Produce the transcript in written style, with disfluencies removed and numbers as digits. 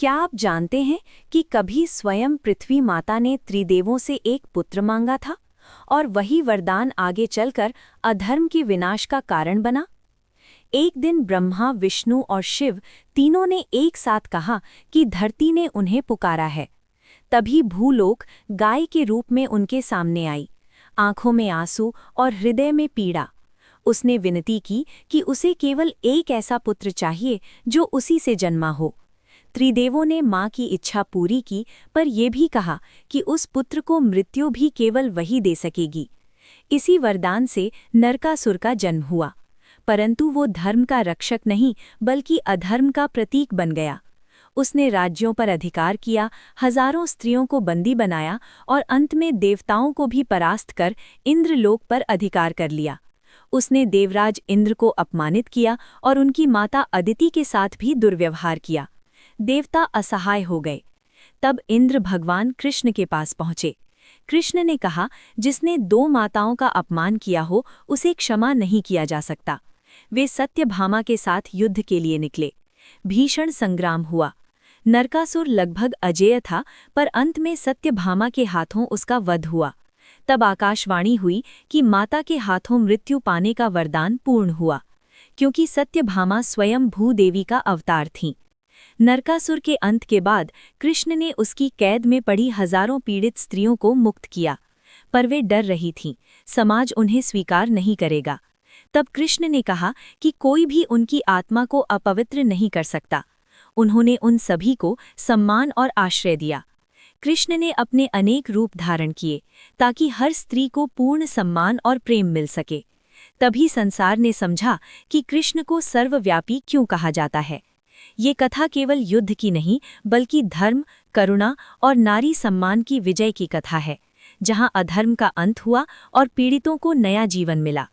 क्या आप जानते हैं कि कभी स्वयं पृथ्वी माता ने त्रिदेवों से एक पुत्र मांगा था और वही वरदान आगे चलकर अधर्म के विनाश का कारण बना। एक दिन ब्रह्मा, विष्णु और शिव तीनों ने एक साथ कहा कि धरती ने उन्हें पुकारा है। तभी भूलोक गाय के रूप में उनके सामने आई, आंखों में आंसू और हृदय में पीड़ा। उसने विनती की कि उसे केवल एक ऐसा पुत्र चाहिए जो उसी से जन्मा हो। त्रिदेवों ने मां की इच्छा पूरी की, पर यह भी कहा कि उस पुत्र को मृत्यु भी केवल वही दे सकेगी। इसी वरदान से नरकासुर का जन्म हुआ, परंतु वो धर्म का रक्षक नहीं बल्कि अधर्म का प्रतीक बन गया। उसने राज्यों पर अधिकार किया, हजारों स्त्रियों को बंदी बनाया और अंत में देवताओं को भी परास्त कर इंद्रलोक पर अधिकार कर लिया। उसने देवराज इंद्र को अपमानित किया और उनकी माता अदिति के साथ भी दुर्व्यवहार किया। देवता असहाय हो गए। तब इंद्र भगवान कृष्ण के पास पहुंचे। कृष्ण ने कहा, जिसने दो माताओं का अपमान किया हो उसे क्षमा नहीं किया जा सकता। वे सत्यभामा के साथ युद्ध के लिए निकले। भीषण संग्राम हुआ। नरकासुर लगभग अजेय था, पर अंत में सत्यभामा के हाथों उसका वध हुआ। तब आकाशवाणी हुई कि माता के हाथों मृत्यु पाने का वरदान पूर्ण हुआ, क्योंकि सत्यभामा स्वयं भूदेवी का अवतार थीं। नरकासुर के अंत के बाद कृष्ण ने उसकी कैद में पड़ी हजारों पीड़ित स्त्रियों को मुक्त किया, पर वे डर रही थीं, समाज उन्हें स्वीकार नहीं करेगा। तब कृष्ण ने कहा कि कोई भी उनकी आत्मा को अपवित्र नहीं कर सकता। उन्होंने उन सभी को सम्मान और आश्रय दिया। कृष्ण ने अपने अनेक रूप धारण किए ताकि हर स्त्री को पूर्ण सम्मान और प्रेम मिल सके। तभी संसार ने समझा कि कृष्ण को सर्वव्यापी क्यों कहा जाता है। ये कथा केवल युद्ध की नहीं बल्कि धर्म, करुणा और नारी सम्मान की विजय की कथा है, जहां अधर्म का अंत हुआ और पीड़ितों को नया जीवन मिला।